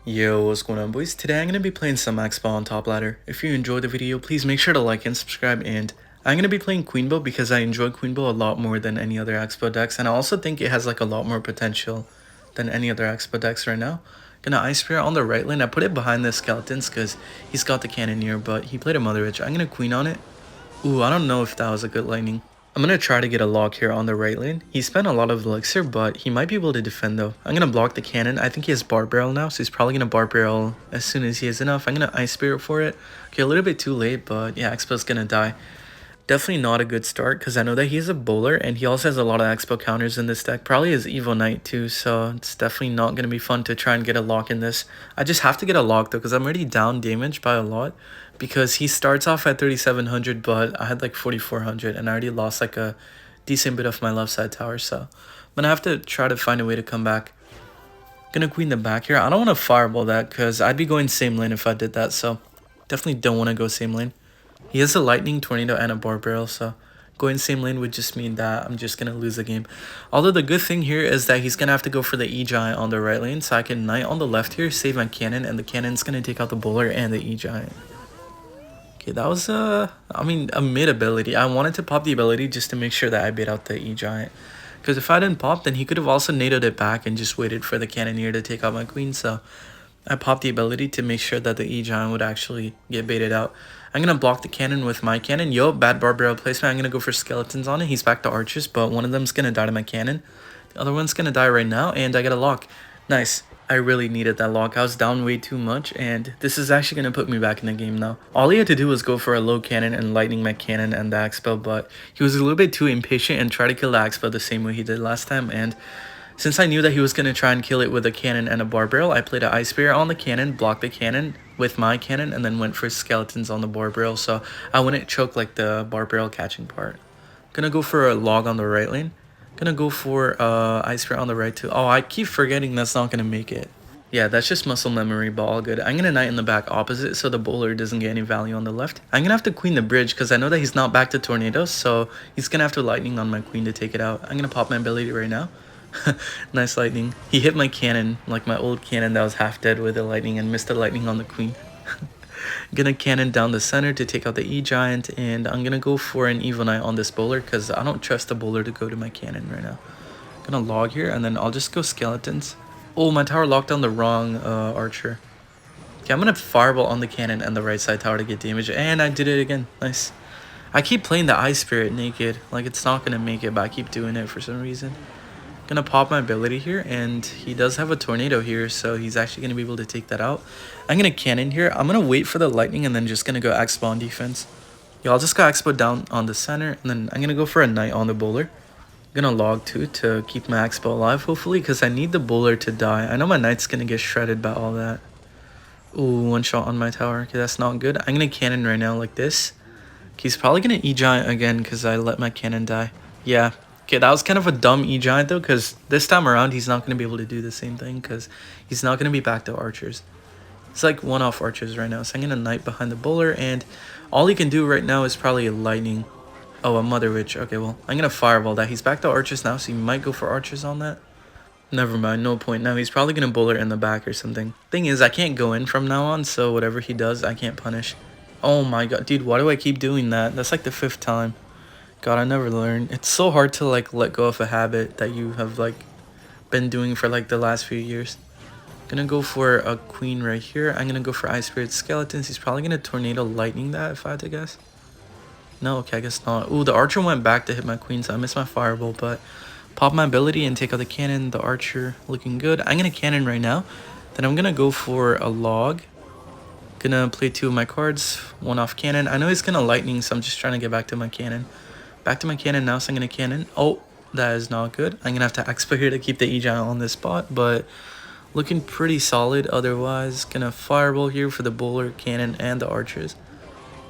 Yo, what's going on, boys? Today I'm going to be playing some Expo on top ladder. If you enjoyed the video, please make sure to like and subscribe, and I'm going to be playing Queen Bow because I enjoy Queen Bow a lot more than any other Expo decks, and I also think it has like a lot more potential than any other Expo decks right now. Gonna Ice Spear on the right lane. I put it behind the Skeletons because he's got the Cannoneer, but he played a Mother Witch. I'm gonna Queen on it. Ooh, I don't know if that was a good lightning. I'm going to try to get a lock here on the right lane. He spent a lot of elixir, but he might be able to defend though. I'm going to block the cannon. I think he has bar barrel now, so he's probably going to bar barrel as soon as he has enough. I'm going to Ice Spirit for it. Okay, a little bit too late, but yeah, Expo's going to die. Definitely not a good start because I know that he's a bowler and he also has a lot of Expo counters in this deck. Probably his Evo Knight too, so it's definitely not going to be fun to try and get a lock in this. I just have to get a lock though because I'm already down damage by a lot because he starts off at 3,700 but I had like 4,400 and I already lost like a decent bit of my left side tower, so I'm going to have to try to find a way to come back. Gonna Queen the back here. I don't want to fireball that because I'd be going same lane if I did that, so definitely don't want to go same lane. He has a lightning, tornado, and a bar barrel, so going same lane would just mean that I'm just going to lose the game. Although the good thing here is that he's going to have to go for the E-Giant on the right lane, so I can Knight on the left here, save my cannon, and the cannon's going to take out the bowler and the E-Giant. Okay, that was, a mid ability. I wanted to pop the ability just to make sure that I bait out the E-Giant. Because if I didn't pop, then he could have also nadoed it back and just waited for the Cannoneer to take out my queen, so I popped the ability to make sure that the E-Giant would actually get baited out. I'm going to block the cannon with my cannon. Yo, bad bar barrel placement. I'm going to go for skeletons on it. He's back to archers, but one of them's going to die to my cannon. The other one's going to die right now, and I got a lock. Nice. I really needed that lock. I was down way too much, and this is actually going to put me back in the game now. All he had to do was go for a low cannon and lightning my cannon and the Axpel, but he was a little bit too impatient and tried to kill the Axpel the same way he did last time, and since I knew that he was going to try and kill it with a cannon and a bar barrel, I played an Ice Spear on the cannon, blocked the cannon with my cannon, and then went for skeletons on the bar barrel, so I wouldn't choke like the bar barrel catching part. Gonna go for a log on the right lane. Gonna go for Ice Spear on the right too. Oh, I keep forgetting that's not gonna make it. Yeah, that's just muscle memory, but all good. I'm gonna Knight in the back opposite so the bowler doesn't get any value on the left. I'm gonna have to Queen the bridge because I know that he's not back to tornadoes, so he's gonna have to lightning on my queen to take it out. I'm gonna pop my ability right now. Nice lightning. He hit my cannon, like my old cannon that was half dead with the lightning, and missed the lightning on the queen. Gonna cannon down the center to take out the E-Giant, and I'm gonna go for an Evil Knight on this bowler because I don't trust the bowler to go to my cannon right now. Gonna log here, and then I'll just go skeletons. Oh, my tower locked down the wrong archer. Okay, I'm gonna fireball on the cannon and the right side tower to get damage, and I did it again. Nice. I keep playing the Ice Spirit naked, like it's not gonna make it, but I keep doing it for some reason. Gonna pop my ability here, and he does have a tornado here, so he's actually gonna be able to take that out. I'm gonna cannon here. I'm gonna wait for the lightning and then just gonna go Expo on defense. Yeah, I'll just go Expo down on the center, and then I'm gonna go for a Knight on the bowler. I'm gonna log too to keep my Expo alive, hopefully, because I need the bowler to die. I know my Knight's gonna get shredded by all that. Ooh, one shot on my tower. Okay, that's not good. I'm gonna cannon right now like this. Okay, he's probably gonna E-Giant again because I let my cannon die. Yeah. Okay, that was kind of a dumb E-Giant though, because this time around he's not going to be able to do the same thing because he's not going to be back to archers. It's like one-off archers right now, so I'm going to Knight behind the bowler, and all he can do right now is probably a lightning. Oh, a Mother Witch. Okay, well, I'm going to fireball that. He's back to archers now, so he might go for archers on that. Never mind, no point. Now he's probably going to bowler in the back or something. Thing is, I can't go in from now on, so whatever he does, I can't punish. Oh my god, dude, why do I keep doing that? That's like the 5th time. God, I never learned. It's so hard to like let go of a habit that you have like been doing for like the last few years. Gonna go for a queen right here. I'm gonna go for Ice Spirit skeletons. He's probably gonna tornado lightning that if I had to guess. No, okay, I guess not. Ooh, the archer went back to hit my queen, so I missed my fireball, but pop my ability and take out the cannon. The archer looking good. I'm gonna cannon right now. Then I'm gonna go for a log. Gonna play 2 of my cards, 1 off cannon. I know he's gonna lightning, so I'm just trying to get back to my cannon. Back to my cannon now, so I'm going to cannon. Oh, that is not good. I'm going to have to Expo here to keep the E-Giant on this spot, but looking pretty solid otherwise. Going to fireball here for the bowler, cannon, and the archers.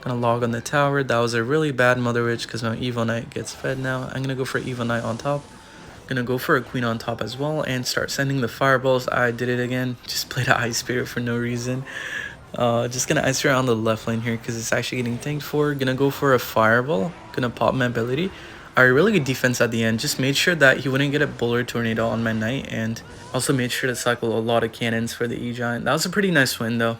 Going to log on the tower. That was a really bad Mother Witch because my Evil Knight gets fed now. I'm going to go for Evil Knight on top. Going to go for a queen on top as well and start sending the fireballs. I did it again. Just played an Ice Spirit for no reason. Just gonna Ice Spear on the left lane here because it's actually getting tanked for. Gonna go for a fireball. Gonna pop my ability. Alright, really good defense at the end. Just made sure that he wouldn't get a Buller Tornado on my knight, and also made sure to cycle a lot of cannons for the E-Giant. That was a pretty nice win though.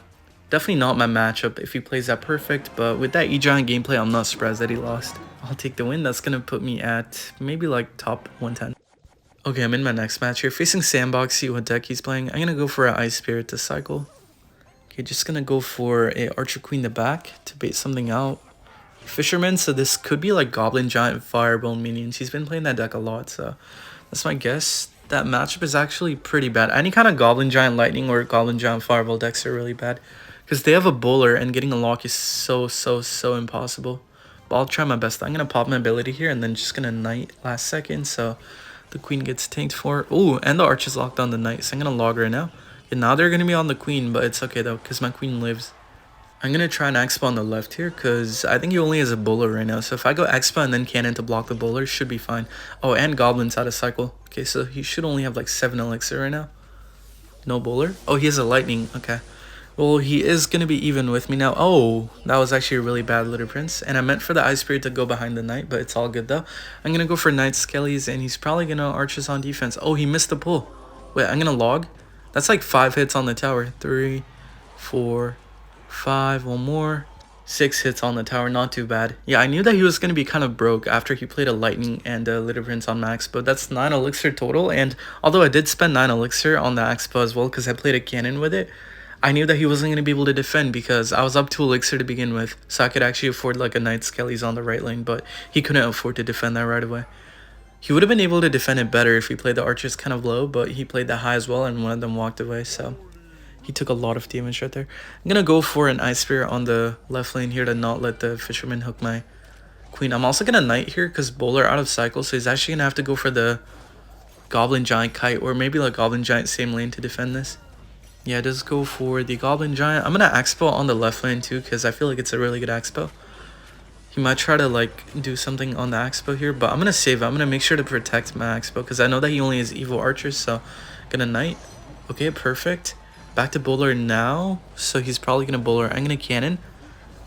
Definitely not my matchup if he plays that perfect, but with that E-Giant gameplay, I'm not surprised that he lost. I'll take the win. That's gonna put me at maybe like top 110. Okay, I'm in my next match here. Facing Sandbox, see what deck he's playing. I'm gonna go for an Ice Spirit to cycle. Okay, just gonna go for a Archer Queen to back to bait something out. Fisherman, so this could be like Goblin, Giant, Fireball minions. He's been playing that deck a lot, so that's my guess. That matchup is actually pretty bad. Any kind of Goblin, Giant, Lightning, or Goblin, Giant, Fireball decks are really bad. Because they have a bowler, and getting a lock is so impossible. But I'll try my best. I'm going to pop my ability here, and then just going to knight last second, so the queen gets tanked for. Ooh, and the arch is locked on the knight, so I'm going to log right now. And now they're going to be on the queen, but it's okay though, because my queen lives. I'm going to try an Expo on the left here, because I think he only has a bowler right now. So if I go Expo and then cannon to block the bowler, should be fine. Oh, and Goblin's out of cycle. Okay, so he should only have like 7 elixir right now. No bowler. Oh, he has a lightning. Okay. Well, he is going to be even with me now. Oh, that was actually a really bad Little Prince. And I meant for the Ice Spirit to go behind the knight, but it's all good though. I'm going to go for Knight Skellies, and he's probably going to arches on defense. Oh, he missed the pull. Wait, I'm going to log. That's like 5 hits on the tower. 3, 4, 5, one more. 6 hits on the tower, not too bad. Yeah, I knew that he was going to be kind of broke after he played a Lightning and a Little Prince on max, but that's 9 elixir total. And although I did spend 9 elixir on the Expo as well because I played a cannon with it, I knew that he wasn't going to be able to defend because I was up 2 elixir to begin with, so I could actually afford like a Knight Skellies on the right lane, but he couldn't afford to defend that right away. He would have been able to defend it better if he played the archers kind of low, but he played that high as well, and one of them walked away, so he took a lot of damage right there. I'm going to go for an Ice Spirit on the left lane here to not let the Fisherman hook my queen. I'm also going to Knight here because Bowler out of cycle, so he's actually going to have to go for the Goblin Giant Kite, or maybe like Goblin Giant same lane to defend this. Yeah, just go for the Goblin Giant. I'm going to Expo on the left lane too because I feel like it's a really good Expo. He might try to like do something on the Expo here, but I'm going to save it. I'm going to make sure to protect my Expo because I know that he only has evil archers, so I'm going to Knight. Okay, perfect. Back to bowler now, so he's probably going to bowler. I'm going to cannon.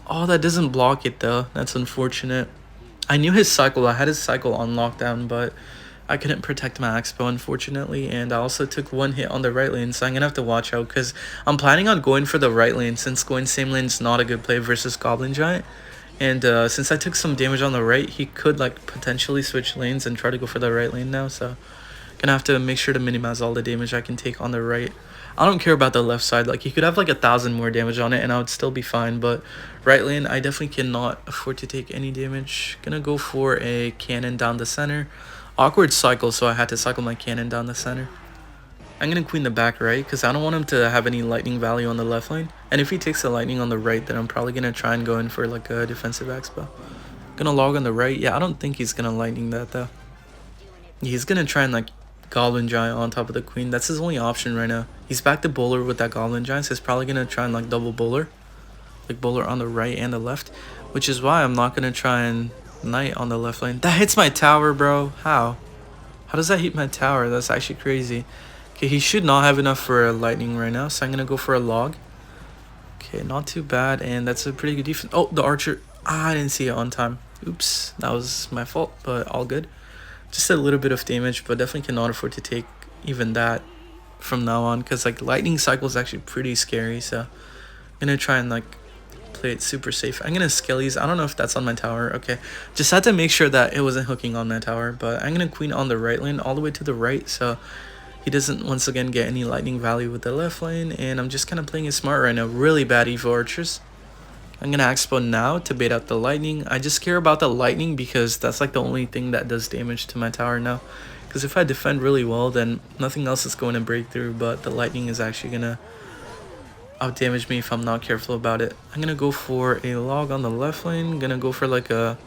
Oh, that doesn't block it though. That's unfortunate. I knew his cycle. I had his cycle on lockdown, but I couldn't protect my Expo, unfortunately. And I also took 1 hit on the right lane, so I'm going to have to watch out because I'm planning on going for the right lane since going same lane is not a good play versus Goblin Giant. And since I took some damage on the right, he could like potentially switch lanes and try to go for the right lane now. So gonna have to make sure to minimize all the damage I can take on the right. I don't care about the left side. Like he could have like 1,000 more damage on it and I would still be fine. But right lane, I definitely cannot afford to take any damage. Gonna go for a cannon down the center. Awkward cycle, so I had to cycle my cannon down the center. I'm going to queen the back right because I don't want him to have any lightning value on the left lane. And if he takes the lightning on the right, then I'm probably going to try and go in for like a defensive expo. Going to log on the right. Yeah, I don't think he's going to lightning that though. He's going to try and like Goblin Giant on top of the queen. That's his only option right now. He's back to bowler with that Goblin Giant, so he's probably going to try and like double bowler. Like bowler on the right and the left. Which is why I'm not going to try and knight on the left lane. That hits my tower, bro. How? How does that hit my tower? That's actually crazy. Okay, he should not have enough for a lightning right now, so I'm going to go for a log. Okay, not too bad, and that's a pretty good defense. Oh, the archer. Ah, I didn't see it on time. Oops, that was my fault, but all good. Just a little bit of damage, but definitely cannot afford to take even that from now on, because like lightning cycle is actually pretty scary, so I'm going to try and like play it super safe. I'm going to Skellies. I don't know if that's on my tower. Okay, just had to make sure that it wasn't hooking on my tower, but I'm going to queen on the right lane all the way to the right, so he doesn't once again get any lightning value with the left lane, and I'm just kind of playing it smart right now. Really bad Evo archers. I'm going to expo now to bait out the lightning. I just care about the lightning because that's like the only thing that does damage to my tower now. Because if I defend really well, then nothing else is going to break through, but the lightning is actually going to out damage me if I'm not careful about it. I'm going to go for a log on the left lane. I'm going to go for like a...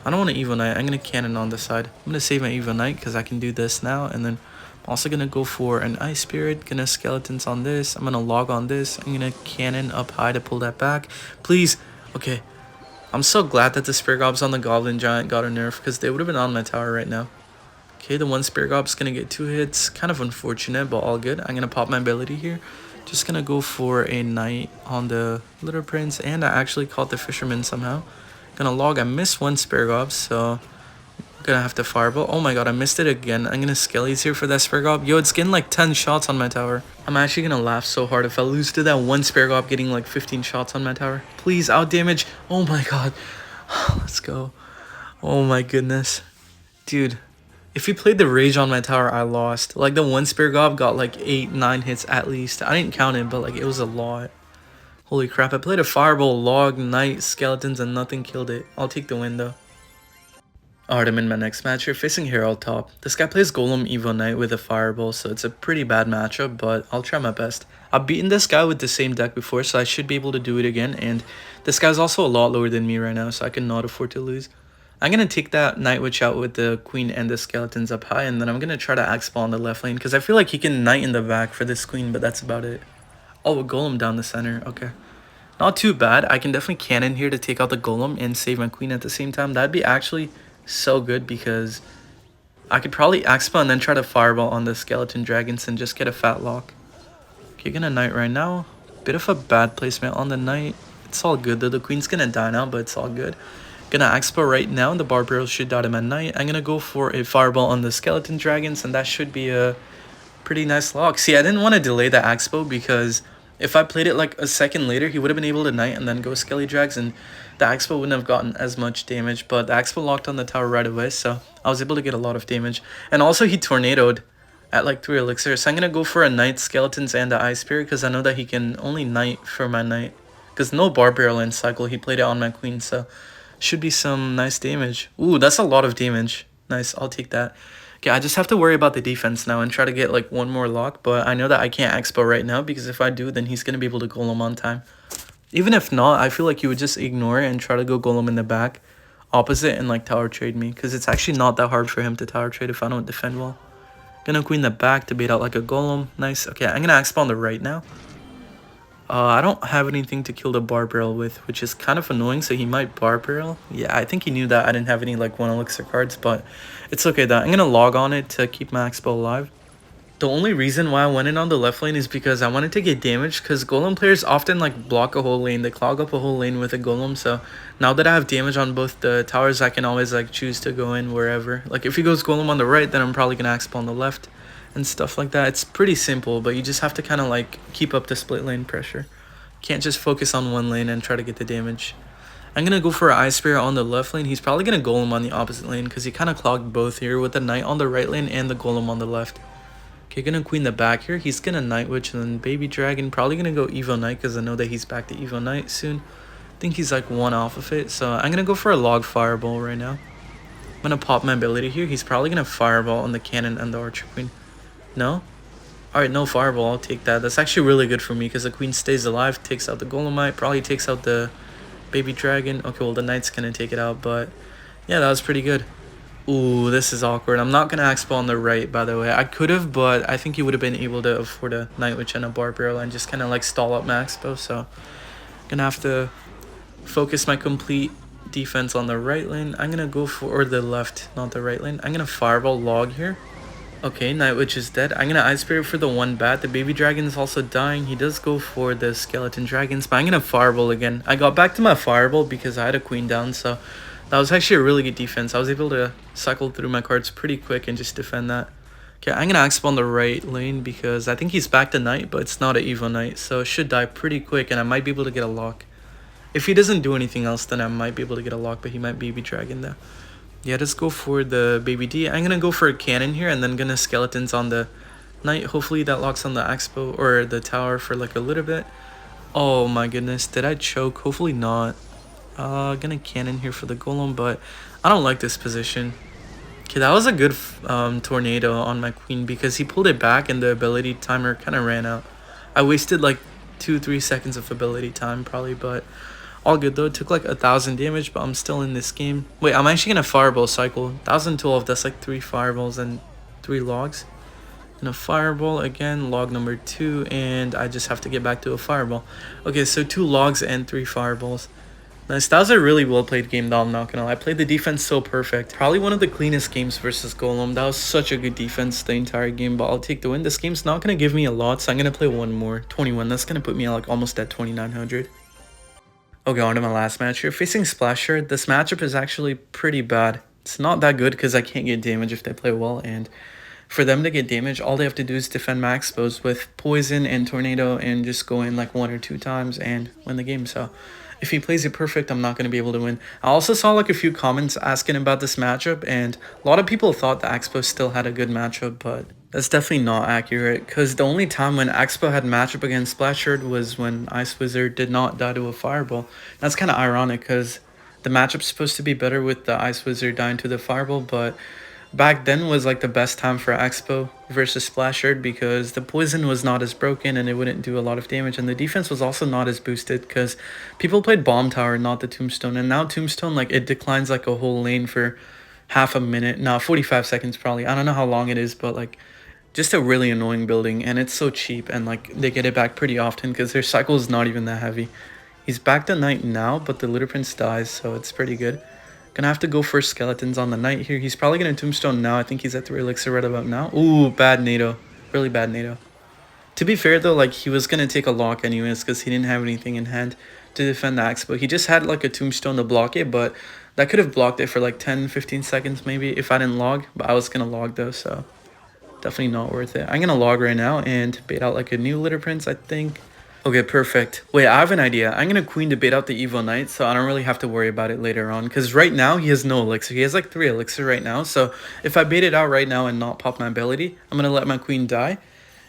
I don't want an Evo Knight. I'm going to cannon on the side. I'm going to save my Evo Knight because I can do this now, and then I'm also going to go for an Ice Spirit, going to Skeletons on this. I'm going to log on this. I'm going to cannon up high to pull that back. Please. Okay. I'm so glad that the Spear Gobs on the Goblin Giant got a nerf because they would have been on my tower right now. Okay, the one Spear Gob's going to get 2 hits. Kind of unfortunate, but all good. I'm going to pop my ability here. Just going to go for a Knight on the Little Prince, and I actually caught the Fisherman somehow. Going to log. I missed 1 Spear Gob, so Gonna have to fireball. Oh my god, I missed it again. I'm gonna skellies here for that Spare Gob. Yo, it's getting like 10 shots on my tower. I'm actually gonna laugh so hard if I lose to that one Spare Gob getting like 15 shots on my tower. Please, out damage. Oh my god. Let's go. Oh my goodness. Dude, if he played the Rage on my tower, I lost. Like the one Spare Gob got like 8-9 hits at least. I didn't count it, but like it was a lot. Holy crap, I played a Fireball, Log, Knight, Skeletons, and nothing killed it. I'll take the win though. Alright, I'm in my next match here, facing Herald top. This guy plays Golem Evo Knight with a Fireball, so it's a pretty bad matchup, but I'll try my best. I've beaten this guy with the same deck before, so I should be able to do it again, and this guy's also a lot lower than me right now, so I cannot afford to lose. I'm going to take that Night Witch out with the Queen and the Skeletons up high, and then I'm going to try to Axe Ball on the left lane, because I feel like he can Knight in the back for this Queen, but that's about it. Oh, a Golem down the center, okay. Not too bad. I can definitely cannon here to take out the Golem and save my Queen at the same time. That'd be actually so good because I could probably Axe Ball and then try to Fireball on the Skeleton Dragons and just get a fat lock. Okay, gonna Knight right now. Bit of a bad placement on the Knight. It's all good though. The Queen's gonna die now, but it's all good. Gonna Axe Ball right now. The Barbarian should die to my Knight. I'm gonna go for a Fireball on the Skeleton Dragons, and that should be a pretty nice lock. See, I didn't want to delay the Axe Ball because if I played it like a second later, he would have been able to Knight and then go Skelly Drags, and the Axe Ball wouldn't have gotten as much damage. But the Axe Ball locked on the tower right away, so I was able to get a lot of damage. And also he Tornadoed at like 3 elixirs. So I'm going to go for a Knight, Skeletons, and the Ice Spirit because I know that he can only Knight for my Knight. Because no Barbarian in cycle, he played it on my Queen, so should be some nice damage. Ooh, that's a lot of damage. Nice, I'll take that. Okay, I just have to worry about the defense now and try to get like one more lock, but I know that I can't Expo right now because if I do, then he's going to be able to Golem on time. Even if not, I feel like he would just ignore it and try to go Golem in the back opposite and like tower trade me because it's actually not that hard for him to tower trade if I don't defend well. Gonna Queen the back to bait out like a Golem. Nice. Okay, I'm gonna Expo on the right now. I don't have anything to kill the Barbarian with, which is kind of annoying, so he might Barbarian. Yeah, I think he knew that I didn't have any like 1 elixir cards, but it's okay though. I'm gonna log on it to keep my Expo alive. The only reason why I went in on the left lane is because I wanted to get damage, because Golem players often like block a whole lane. They clog up a whole lane with a Golem, so now that I have damage on both the towers, I can always like choose to go in wherever. Like if he goes Golem on the right, then I'm probably gonna Expo on the left and stuff like that. It's pretty simple, but you just have to kind of like keep up the split lane pressure. Can't just focus on one lane and try to get the damage. I'm gonna go for an Ice Spirit on the left lane. He's probably gonna Golem on the opposite lane because he kind of clogged both here with the Knight on the right lane and the Golem on the left. Okay, gonna Queen the back here. He's gonna Night Witch and then Baby Dragon. Probably gonna go Evo Knight because I know that he's back to Evo Knight soon. I think he's like 1 off of it, so I'm gonna go for a Log Fireball right now. I'm gonna pop my ability here. He's probably gonna Fireball on the Cannon and the Archer Queen. No? Alright, no Fireball. I'll take that. That's actually really good for me because the Queen stays alive, takes out the Golemite, probably takes out the Baby Dragon. Okay, well the Knight's gonna take it out, but yeah, that was pretty good. Ooh, this is awkward. I'm not gonna Expo on the right, by the way. I could have, but I think he would have been able to afford a Night Witch and a Barbarian and just kind of like stall up my Expo, so gonna have to focus my complete defense on the right lane. I'm gonna go for the left, not the right lane. I'm gonna Fireball Log here. Okay, Night Witch is dead. I'm gonna Ice Spirit for the 1 bat. The Baby Dragon is also dying. He does go for the Skeleton Dragons, but I'm gonna Fireball again. I got back to my Fireball because I had a Queen down, so that was actually a really good defense. I was able to cycle through my cards pretty quick and just defend that. Okay, I'm gonna Expo on the right lane because I think he's back to Knight, but it's not an Evo Knight, so it should die pretty quick and I might be able to get a lock. If he doesn't do anything else, then I might be able to get a lock, but he might Baby Dragon though. Yeah, just go for the Baby D. I'm gonna go for a Cannon here and then gonna Skeletons on the Knight. Hopefully that locks on the Expo or the tower for like a little bit. Oh my goodness, did I choke? Hopefully not. Gonna Cannon here for the Golem, but I don't like this position. Okay, that was a good tornado on my Queen because he pulled it back and the ability timer kind of ran out. I wasted like 2-3 seconds of ability time probably, but all good though. It took like 1,000 damage, but I'm still in this game. Wait, I'm actually gonna Fireball cycle. 1,012, that's like 3 Fireballs and 3 logs. Gonna Fireball again, log number 2, and I just have to get back to a Fireball. Okay, so 2 logs and 3 Fireballs. Nice. That was a really well played game though, I'm not gonna lie. I played the defense so perfect. Probably one of the cleanest games versus Golem. That was such a good defense the entire game, but I'll take the win. This game's not gonna give me a lot, so I'm gonna play one more. 21. That's gonna put me like almost at 2,900. Okay, on to my last match here. Facing Splasher, this matchup is actually pretty bad. It's not that good because I can't get damage if they play well, and for them to get damage, all they have to do is defend my expos with poison and tornado and just go in like 1 or 2 times and win the game. So if he plays it perfect, I'm not going to be able to win. I also saw like a few comments asking about this matchup, and a lot of people thought the Expo still had a good matchup, but that's definitely not accurate, because the only time when Expo had matchup against Splashed was when Ice Wizard did not die to a Fireball. That's kind of ironic, because the matchup's supposed to be better with the Ice Wizard dying to the Fireball, but back then was like the best time for Expo versus Splashed, because the poison was not as broken and it wouldn't do a lot of damage, and the defense was also not as boosted because people played Bomb Tower, not the Tombstone, and now Tombstone, like, it declines like a whole lane for half a minute, now 45 seconds probably. I don't know how long it is, but like, just a really annoying building, and it's so cheap, and like they get it back pretty often because their cycle is not even that heavy. He's back to Knight now, but the Litter Prince dies, so it's pretty good. Gonna have to go for skeletons on the Knight here. He's probably gonna Tombstone now. I think he's at 3 elixir right about now. Ooh, bad NATO. Really bad NATO. To be fair though, like, he was gonna take a lock anyways because he didn't have anything in hand to defend the Expo. He just had like a Tombstone to block it, but that could have blocked it for like 10-15 seconds maybe if I didn't log. But I was gonna log though, so definitely not worth it. I'm gonna log right now and bait out like a new Litter Prince, I think. Okay, perfect. Wait, I have an idea. I'm gonna Queen to bait out the Evo Knight, so I don't really have to worry about it later on. Because right now, he has no elixir. He has like 3 elixir right now. So if I bait it out right now and not pop my ability, I'm gonna let my Queen die.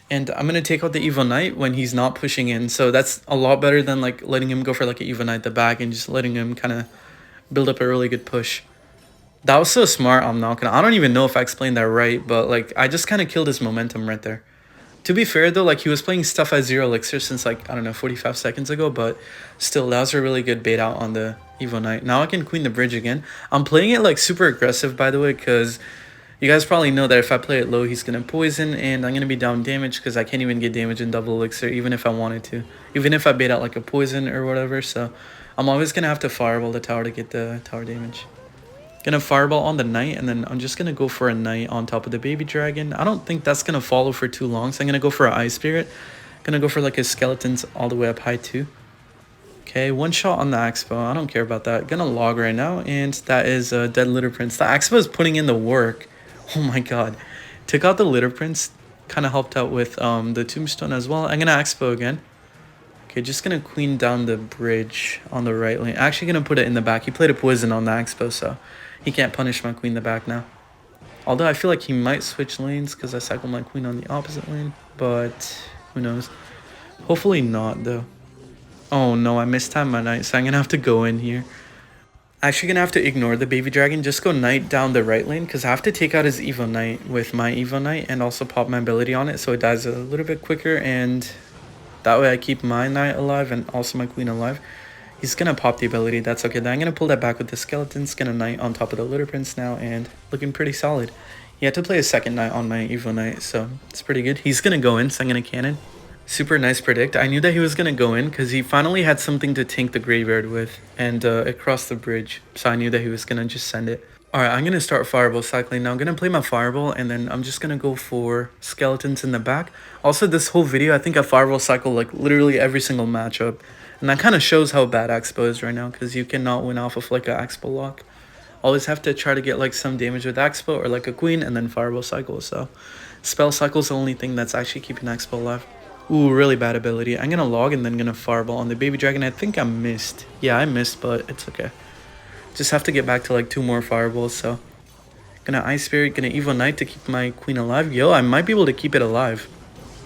And I'm gonna take out the Evo Knight when he's not pushing in. So that's a lot better than like letting him go for like an Evo Knight the back and just letting him kind of build up a really good push. That was so smart, I'm not gonna... I don't even know if I explained that right, but like, I just kind of killed his momentum right there. To be fair though, like, he was playing stuff at 0 elixir since like, I don't know, 45 seconds ago, but still, that was a really good bait out on the Evo Knight. Now I can Queen the bridge again. I'm playing it like super aggressive, by the way, because you guys probably know that if I play it low, he's gonna poison, and I'm gonna be down damage because I can't even get damage in double elixir, even if I wanted to. Even if I bait out like a poison or whatever, so I'm always gonna have to fireball the tower to get the tower damage. Gonna fireball on the Knight, and then I'm just gonna go for a Knight on top of the baby dragon. I don't think that's gonna follow for too long, so I'm gonna go for an Ice Spirit. Gonna go for like his skeletons all the way up high too. Okay, 1 shot on the Expo. I don't care about that. Gonna log right now, and that is a dead Litter Prince. The Expo is putting in the work. Oh my god. Took out the Litter Prince. Kind of helped out with the Tombstone as well. I'm gonna Expo again. Okay, just gonna Queen down the bridge on the right lane. Actually gonna put it in the back. He played a poison on the Expo, so he can't punish my Queen in the back now. Although I feel like he might switch lanes because I cycled my Queen on the opposite lane. But who knows. Hopefully not though. Oh no, I mistimed my Knight, so I'm gonna have to go in here. Actually gonna have to ignore the baby dragon. Just go Knight down the right lane because I have to take out his Evo Knight with my Evo Knight and also pop my ability on it so it dies a little bit quicker, and that way I keep my Knight alive and also my Queen alive. He's gonna pop the ability, that's okay. Then I'm gonna pull that back with the skeletons, gonna Knight on top of the Litter Prince now, and looking pretty solid. He had to play a second Knight on my Evo Knight, so it's pretty good. He's gonna go in, so I'm gonna cannon. Super nice predict. I knew that he was gonna go in because he finally had something to tank the graveyard with, and it crossed the bridge, so I knew that he was gonna just send it. Alright, I'm gonna start Fireball cycling now. I'm gonna play my Fireball, and then I'm just gonna go for skeletons in the back. Also, this whole video, I think I Fireball cycle like literally every single matchup. And that kind of shows how bad Expo is right now, because you cannot win off of like a Expo lock. Always have to try to get like some damage with Expo or like a Queen and then Fireball cycle. So spell cycle is the only thing that's actually keeping Expo alive. Ooh, really bad ability. I'm gonna log and then gonna Fireball on the baby dragon. I think I missed. Yeah, I missed, but it's okay. Just have to get back to like 2 more Fireballs, so. Gonna Ice Spirit, gonna Evo Knight to keep my Queen alive. Yo, I might be able to keep it alive.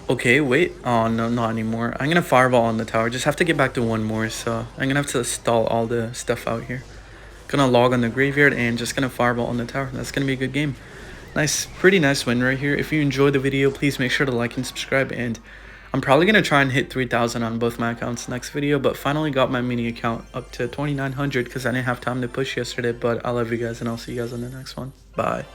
Okay, wait. Oh, no, not anymore. I'm gonna Fireball on the tower. Just have to get back to 1 more, so I'm gonna have to stall all the stuff out here. Gonna log on the graveyard and just gonna Fireball on the tower. That's gonna be a good game. Nice, pretty nice win right here. If you enjoyed the video, please make sure to like and subscribe, and I'm probably gonna try and hit 3,000 on both my accounts next video, but finally got my mini account up to 2,900 because I didn't have time to push yesterday. But I love you guys, and I'll see you guys on the next one. Bye.